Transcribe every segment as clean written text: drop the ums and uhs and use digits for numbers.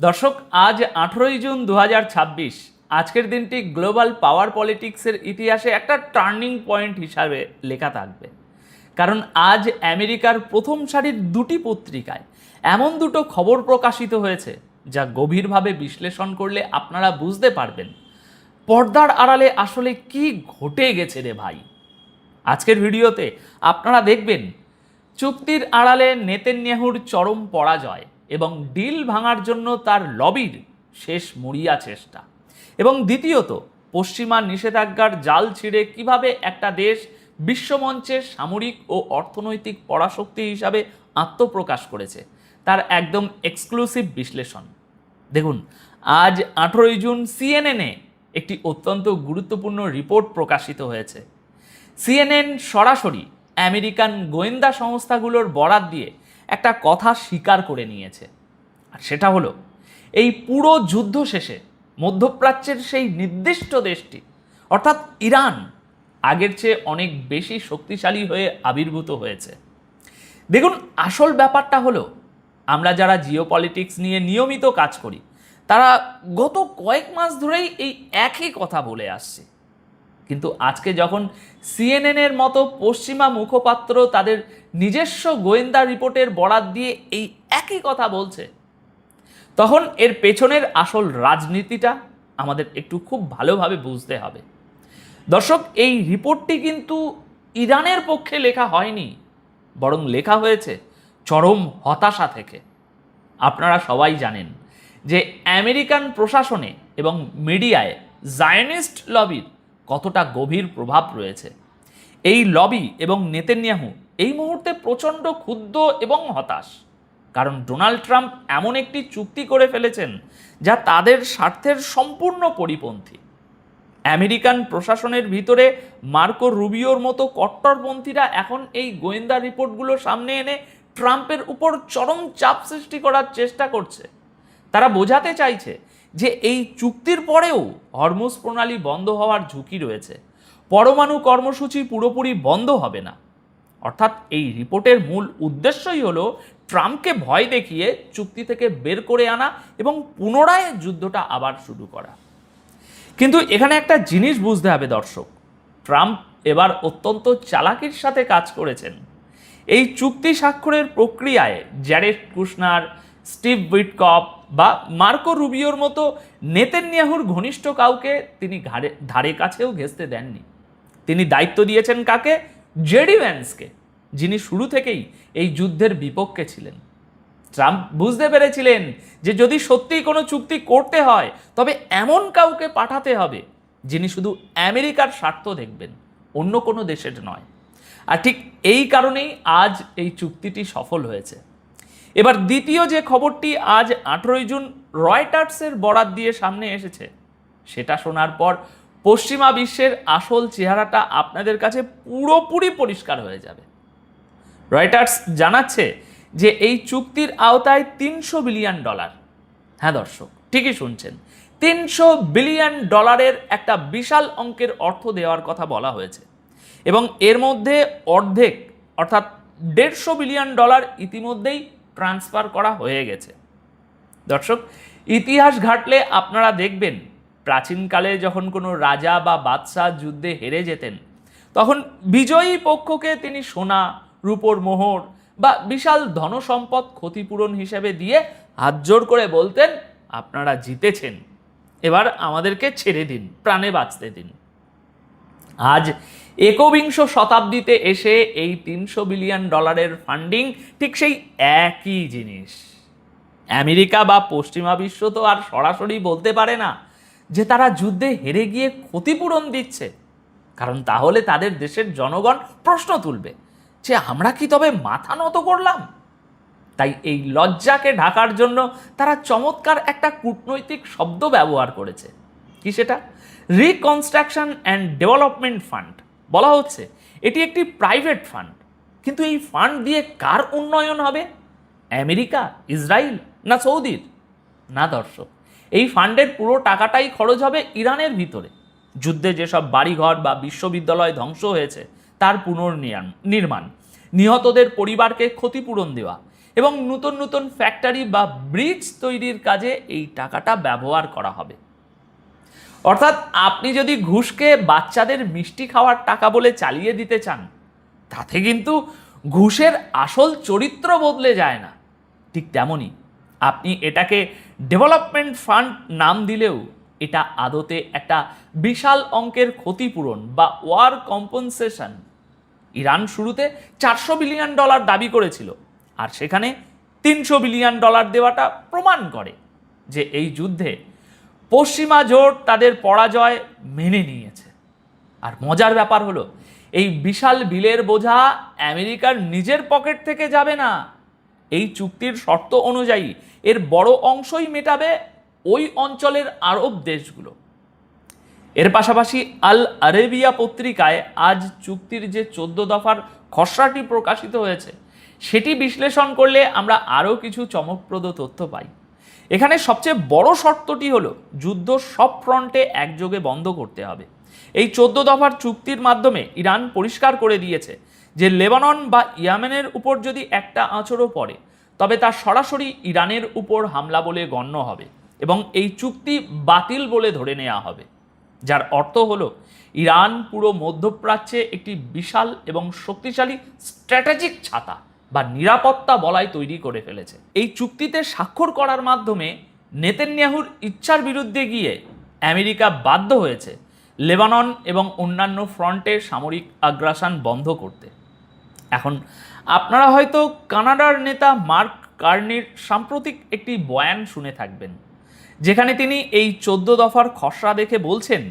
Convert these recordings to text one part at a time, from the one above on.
দর্শক, আজ 18ই জুন 2026। আজকের দিনটি গ্লোবাল পাওয়ার পলিটিক্সের ইতিহাসে একটা টার্নিং পয়েন্ট হিসাবে লেখা থাকবে। কারণ আজ আমেরিকার প্রথম সারির দুটি পত্রিকায় এমন দুটো খবর প্রকাশিত হয়েছে যা গভীরভাবে বিশ্লেষণ করলে আপনারা বুঝতে পারবেন পর্দার আড়ালে আসলে কি ঘটে গেছে রে ভাই। আজকের ভিডিওতে আপনারা দেখবেন চুক্তির আড়ালে নেতানিয়াহুর চরম পরাজয় এবং ডিল ভাঙার জন্য তার লবির শেষ মরিয়া চেষ্টা, এবং দ্বিতীয়ত পশ্চিমা নিষেধাজ্ঞার জাল ছিঁড়ে কিভাবে একটা দেশ বিশ্বমঞ্চে সামরিক ও অর্থনৈতিক পরাশক্তি হিসাবে আত্মপ্রকাশ করেছে তার একদম এক্সক্লুসিভ বিশ্লেষণ। দেখুন, আজ 18ই জুন সিএনএনে একটি অত্যন্ত গুরুত্বপূর্ণ রিপোর্ট প্রকাশিত হয়েছে। সিএনএন সরাসরি আমেরিকান গোয়েন্দা সংস্থাগুলোর বরাত দিয়ে একটা কথা স্বীকার করে নিয়েছে, আর সেটা হলো এই পুরো যুদ্ধ শেষে মধ্যপ্রাচ্যের সেই নির্দিষ্ট দেশটি অর্থাৎ ইরান আগের চেয়ে অনেক বেশি শক্তিশালী হয়ে আবির্ভূত হয়েছে। দেখুন, আসল ব্যাপারটা হলো আমরা যারা জিওপলিটিক্স নিয়ে নিয়মিত কাজ করি তারা গত কয়েক মাস ধরেই এই একই কথা বলে আসছে, কিন্তু আজকে যখন সিএনএনের মতো পশ্চিমা মুখপাত্র তাদের নিজস্ব গোয়েন্দা রিপোর্টের বরাত দিয়ে এই একই কথা বলছে, তখন এর পেছনের আসল রাজনীতিটা আমাদের একটু খুব ভালোভাবে বুঝতে হবে। দর্শক, এই রিপোর্টটি কিন্তু ইরানের পক্ষে লেখা হয়নি, বরং লেখা হয়েছে চরম হতাশা থেকে। আপনারা সবাই জানেন যে আমেরিকান প্রশাসনে এবং মিডিয়ায় জায়নিস্ট লবির কতটা গভীর প্রভাব রয়েছে। এই লবি এবং নেতানিয়াহু এই মুহূর্তে প্রচণ্ড ক্ষুব্ধ এবং হতাশ, কারণ ডোনাল্ড ট্রাম্প এমন একটি চুক্তি করে ফেলেছেন যা তাদের স্বার্থের সম্পূর্ণ পরিপন্থী। আমেরিকান প্রশাসনের ভিতরে মার্কো রুবিওর মতো কট্টরপন্থীরা এখন এই গোয়েন্দা রিপোর্টগুলো সামনে এনে ট্রাম্পের উপর চরম চাপ সৃষ্টি করার চেষ্টা করছে। তারা বোঝাতে চাইছে যে এই চুক্তির পরেও হরমুজ প্রণালী বন্ধ হওয়ার ঝুঁকি রয়েছে, পরমাণু কর্মসূচি পুরোপুরি বন্ধ হবে না। অর্থাৎ এই রিপোর্টের মূল উদ্দেশ্যই হলো ট্রাম্পকে ভয় দেখিয়ে চুক্তি থেকে বের করে আনা এবং পুনরায় যুদ্ধটা আবার শুরু করা। কিন্তু এখানে একটা জিনিস বুঝতে হবে দর্শক, ট্রাম্প এবার অত্যন্ত চালাকির সাথে কাজ করেছেন। এই চুক্তি স্বাক্ষরের প্রক্রিয়ায় জ্যারেড কুশনার, স্টিভ উইটকফ বা মার্কো রুবিওর মতো নেতানিয়াহুর ঘনিষ্ঠ কাউকে তিনি ধারে কাছেও ঘেঁষতে দেননি। তিনি দায়িত্ব দিয়েছেন কাকে? জেডি ভ্যান্সকে, যিনি শুরু থেকেই এই যুদ্ধের বিপক্ষে ছিলেন। ট্রাম্প বুঝতে পেরেছিলেন যে যদি সত্যিই কোনো চুক্তি করতে হয় তবে এমন কাউকে পাঠাতে হবে যিনি শুধু আমেরিকার স্বার্থ দেখবেন, অন্য কোনো দেশের নয়। আর ঠিক এই কারণেই আজ এই চুক্তিটি সফল হয়েছে। এবার দ্বিতীয় যে খবরটি আজ 18ই জুন রয়টার্সের বরাত দিয়ে সামনে এসেছে, সেটা শোনার পর পশ্চিমা বিশ্বের আসল চেহারাটা আপনাদের কাছে পুরোপুরি পরিষ্কার হয়ে যাবে। রয়টার্স জানাচ্ছে যে এই চুক্তির আওতায় $300 বিলিয়ন, হ্যাঁ দর্শক, ঠিকই শুনছেন, $300 বিলিয়ন একটা বিশাল অঙ্কের অর্থ দেওয়ার কথা বলা হয়েছে, এবং এর মধ্যে অর্ধেক অর্থাৎ $150 বিলিয়ন ইতিমধ্যেই ট্রান্সফার করা হয়ে গেছে। দর্শক, ইতিহাস ঘাটলে আপনারা দেখবেন প্রাচীনকালে যখন কোনো রাজা বা বাদশাহ যুদ্ধে হেরে যেতেন তখন বিজয়ী পক্ষকে তিনি সোনা, রূপোর মোহর বা বিশাল ধনসম্পদ ক্ষতিপূরণ হিসেবে দিয়ে হাতজোড় করে বলতেন, আপনারা জিতেছেন, এবার আমাদেরকে ছেড়ে দিন, প্রাণে বাঁচতে দিন। আজ একবিংশ শতাব্দীতে এসে এই $300 বিলিয়ন ফান্ডিং ঠিক সেই একই জিনিস। আমেরিকা বা পশ্চিমা বিশ্ব তো আর সরাসরি বলতে পারে না যে তারা যুদ্ধে হেরে গিয়ে ক্ষতিপূরণ দিচ্ছে, কারণ তাহলে তাদের দেশের জনগণ প্রশ্ন তুলবে যে আমরা কি তবে মাথা নত করলাম? তাই এই লজ্জাকে ঢাকার জন্য তারা চমৎকার একটা কূটনৈতিক শব্দ ব্যবহার করেছে। কি সেটা? রিকনস্ট্রাকশন অ্যান্ড ডেভেলপমেন্ট ফান্ড বলা হচ্ছে। এটি একটি প্রাইভেট ফান্ড, কিন্তু এই ফান্ড দিয়ে কার উন্নয়ন হবে? আমেরিকা, ইসরায়েল না সৌদির? না দর্শক, এই ফান্ডের পুরো টাকাটাই খরচ হবে ইরানের ভিতরে। যুদ্ধে যেসব বাড়িঘর বা বিশ্ববিদ্যালয় ধ্বংস হয়েছে তার পুনর্নির্মাণ, নিহতদের পরিবারকে ক্ষতিপূরণ দেওয়া এবং নতুন নতুন ফ্যাক্টরি বা ব্রিজ তৈরির কাজে এই টাকাটা ব্যবহার করা হবে। অর্থাৎ আপনি যদি ঘুষকে বাচ্চাদের মিষ্টি খাওয়ার টাকা বলে চালিয়ে দিতে চান, তাতে কিন্তু ঘুষের আসল চরিত্র বদলে যায় না। ঠিক তেমনই আপনি এটাকে ডেভেলপমেন্ট ফান্ড নাম দিলেও এটা আদতে একটা বিশাল অঙ্কের ক্ষতিপূরণ বা ওয়ার কম্পেনসেশন। ইরান শুরুতে $400 বিলিয়ন দাবি করেছিল, আর সেখানে $300 বিলিয়ন দেওয়াটা প্রমাণ করে যে এই যুদ্ধে পশ্চিমা জোট তাদের পরাজয় মেনে নিয়েছে। আর মজার ব্যাপার হলো, এই বিশাল বিলের বোঝা আমেরিকার নিজের পকেট থেকে যাবে না। এই চুক্তির শর্ত অনুযায়ী এর বড় অংশই মেটাবে ওই অঞ্চলের আরব দেশগুলো। এর পাশাপাশি আল আরেবিয়া পত্রিকায় আজ চুক্তির যে 14 দফার খসড়াটি প্রকাশিত হয়েছে, সেটি বিশ্লেষণ করলে আমরা আরও কিছু চমকপ্রদ তথ্য পাই। এখানে সবচেয়ে বড় শর্তটি হলো যুদ্ধ সব ফ্রন্টে একযোগে বন্ধ করতে হবে। এই 14 দফার চুক্তির মাধ্যমে ইরান পরিষ্কার করে দিয়েছে যে লেবানন বা ইয়েমেনের উপর যদি একটা আঁচড়ও পড়ে, তবে তা সরাসরি ইরানের উপর হামলা বলে গণ্য হবে এবং এই চুক্তি বাতিল বলে ধরে নেওয়া হবে। যার অর্থ হলো ইরান পুরো মধ্যপ্রাচ্যে একটি বিশাল এবং শক্তিশালী স্ট্র্যাটেজিক ছাতা বা নিরাপত্তা বলয় তৈরি করে ফেলেছে। এই চুক্তিতে স্বাক্ষর করার মাধ্যমে নেতানিয়াহুর ইচ্ছার বিরুদ্ধে গিয়ে আমেরিকা বাধ্য হয়েছে লেবানন এবং অন্যান্য ফ্রন্টে সামরিক আগ্রাসন বন্ধ করতে। এখন আপনারা হয়তো কানাডার নেতা মার্ক কার্নির সাম্প্রতিক একটি বয়ান শুনে থাকবেন, যেখানে তিনি এই 14 দফার খসড়া দেখে বলছেন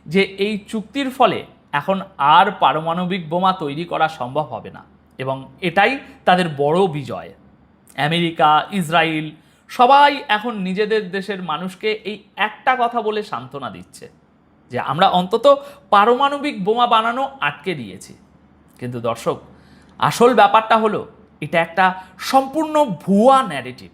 যে এই চুক্তির ফলে এখন আর পারমাণবিক বোমা তৈরি করা সম্ভব হবে না এবং এটাই তাদের বড় বিজয়। আমেরিকা, ইসরায়েল সবাই এখন নিজেদের দেশের মানুষকে এই একটা কথা বলে সান্ত্বনা দিচ্ছে যে আমরা অন্তত পারমাণবিক বোমা বানানো আটকে দিয়েছি। কিন্তু দর্শক, আসল ব্যাপারটা হলো এটা একটা সম্পূর্ণ ভুয়া ন্যারেটিভ।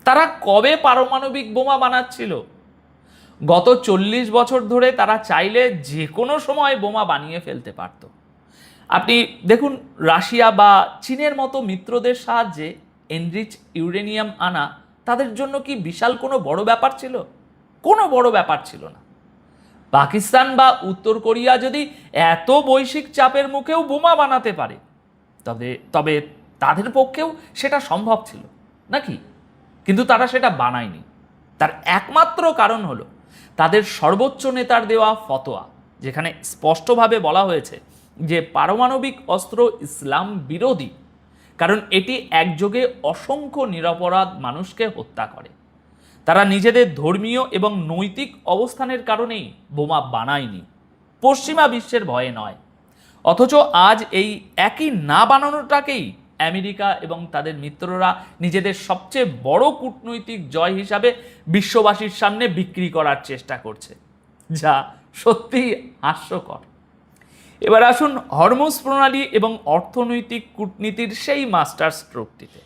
তারা কবে পারমাণবিক বোমা বানাচ্ছিল? গত 40 বছর ধরে তারা চাইলে যে কোনো সময় বোমা বানিয়ে ফেলতে পারত। আপনি দেখুন, রাশিয়া বা চীনের মতো মিত্রদের সাহায্যে এনরিচ ইউরেনিয়াম আনা তাদের জন্য কি বিশাল কোনো বড় ব্যাপার ছিল? কোনো বড় ব্যাপার ছিল না। পাকিস্তান বা উত্তর কোরিয়া যদি এত বৈশ্বিক চাপের মুখেও বোমা বানাতে পারে, তবে তাদের পক্ষেও সেটা সম্ভব ছিল নাকি? কিন্তু তারা সেটা বানায়নি। তার একমাত্র কারণ হলো তাদের সর্বোচ্চ নেতার দেওয়া ফতোয়া, যেখানে স্পষ্টভাবে বলা হয়েছে যে পারমাণবিক অস্ত্র ইসলাম বিরোধী, কারণ এটি একযোগে অসংখ্য নিরপরাধ মানুষকে হত্যা করে। তারা নিজেদের ধর্মীয় এবং নৈতিক অবস্থানের কারণেই বোমা বানায়নি, পশ্চিমা বিশ্বের ভয়ে নয়। অথচ আজ এই একই না বানানোটাকেই আমেরিকা এবং তাদের মিত্ররা নিজেদের সবচেয়ে বড় কূটনৈতিক জয় হিসাবে বিশ্ববাসীর সামনে বিক্রি করার চেষ্টা করছে, যা সত্যিই হাস্যকর। এবার আসুন হরমুজ প্রণালী এবং অর্থনৈতিক কূটনীতির সেই মাস্টার স্ট্রোকটিতে।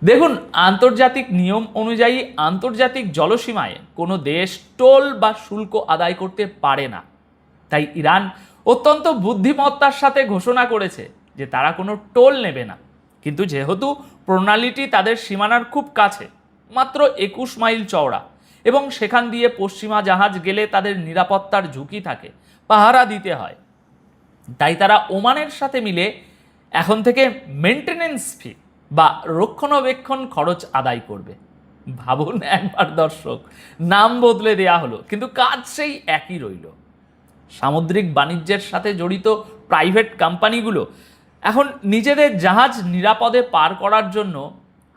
দেখুন, আন্তর্জাতিক নিয়ম অনুযায়ী আন্তর্জাতিক জলসীমায় কোনো দেশ টোল বা শুল্ক আদায় করতে পারে না। তাই ইরান অত্যন্ত বুদ্ধিমত্তার সাথে ঘোষণা করেছে যে তারা কোনো টোল নেবে না। কিন্তু যেহেতু প্রণালীটি তাদের সীমানার খুব কাছে, মাত্র 21 মাইল চওড়া, এবং সেখান দিয়ে পশ্চিমা জাহাজ গেলে তাদের নিরাপত্তার ঝুঁকি থাকে, পাহারা দিতে হয়, তাই তারা ওমানের সাথে মিলে এখন থেকে মেনটেনেন্স ফি বা রক্ষণাবেক্ষণ খরচ আদায় করবে। ভাবুন একবার দর্শক, নাম বদলে দেয়া হলো কিন্তু কাজ সেই একই রইল। সামুদ্রিক বাণিজ্যের সাথে জড়িত প্রাইভেট কোম্পানিগুলো এখন নিজেদের জাহাজ নিরাপদে পার করার জন্য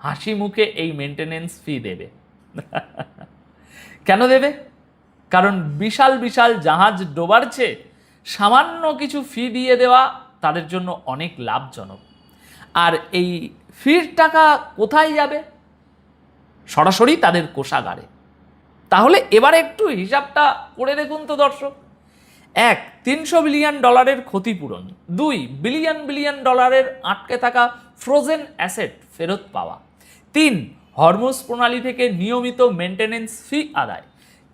হাসি মুখে এই মেনটেনেন্স ফি দেবে। কেন দেবে? কারণ বিশাল বিশাল জাহাজ ডোবার চেয়ে সামান্য কিছু ফি দিয়ে দেওয়া তাদের জন্য অনেক লাভজনক। আর এই ফির টাকা কোথায় যাবে? সরাসরি তাদের কোষাগারে। তাহলে এবার একটু হিসাবটা করে দেখুন তো দর্শক। 1, $300 বিলিয়ন ক্ষতিপূরণ। 2, বিলিয়ন ডলারের আটকে থাকা ফ্রোজেন অ্যাসেট ফেরত পাওয়া। 3, হরমুজ প্রণালী থেকে নিয়মিত মেনটেনেন্স ফি আদায়।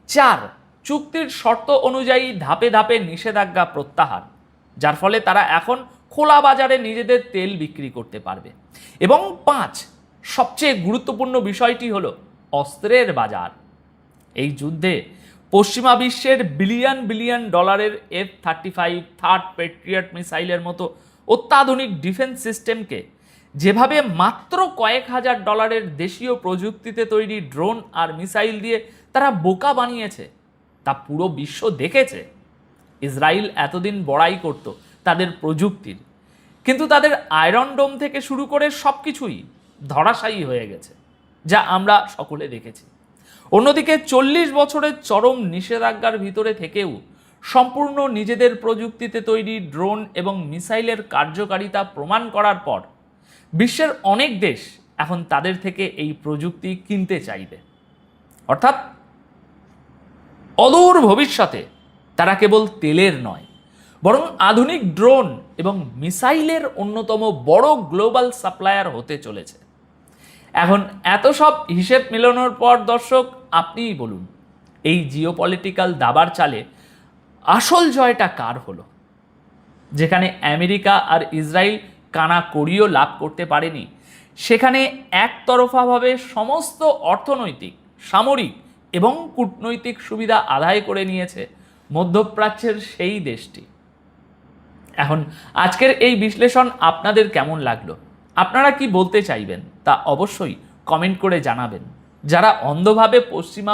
4, চুক্তির শর্ত অনুযায়ী ধাপে ধাপে নিষেধাজ্ঞা প্রত্যাহার, যার ফলে তারা এখন খোলা বাজারে নিজেদের তেল বিক্রি করতে পারবে। এবং 5, সবচেয়ে গুরুত্বপূর্ণ বিষয়টি হলো অস্ত্রের বাজার। এই যুদ্ধে পশ্চিমা বিশ্বের বিলিয়ন বিলিয়ন ডলারের F-35 থার্ড পেট্রিয়ট মিসাইলের মতো অত্যাধুনিক ডিফেন্স সিস্টেমকে যেভাবে মাত্র কয়েক হাজার ডলারের দেশীয় প্রযুক্তিতে তৈরি ড্রোন আর মিসাইল দিয়ে তারা বোকা বানিয়েছে, তা পুরো বিশ্ব দেখেছে। ইসরায়েল এতদিন বড়াই করত তাদের প্রযুক্তির, কিন্তু তাদের আয়রন ডোম থেকে শুরু করে সব কিছুই ধরাশায়ী হয়ে গেছে, যা আমরা সকলে দেখেছি। অন্যদিকে 40 বছরের চরম নিষেধাজ্ঞার ভিতরে থেকেও সম্পূর্ণ নিজেদের প্রযুক্তিতে তৈরি ড্রোন এবং মিসাইলের কার্যকারিতা প্রমাণ করার পর বিশ্বের অনেক দেশ এখন তাদের থেকে এই প্রযুক্তি কিনতে চাইবে। অর্থাৎ অদূর ভবিষ্যতে তারা কেবল তেলের নয়, বরং আধুনিক ড্রোন এবং মিসাইলের অন্যতম বড় গ্লোবাল সাপ্লায়ার হতে চলেছে। এখন এত সব হিসেব মেলানোর পর দর্শক, আপনিই বলুন, এই জিওপলিটিক্যাল দাবার চালে আসল জয়টা কার হলো? যেখানে আমেরিকা আর ইসরায়েল কানা কড়িও লাভ করতে পারেনি, সেখানে একতরফাভাবে সমস্ত অর্থনৈতিক, সামরিক এবং কূটনৈতিক সুবিধা আদায় করে নিয়েছে মধ্যপ্রাচ্যের সেই দেশটি। এখন আজকের এই বিশ্লেষণ আপনাদের কেমন লাগলো? আপনারা কি বলতে চাইবেন তা অবশ্যই কমেন্ট করে জানাবেন। যারা অন্ধভাবে পশ্চিমা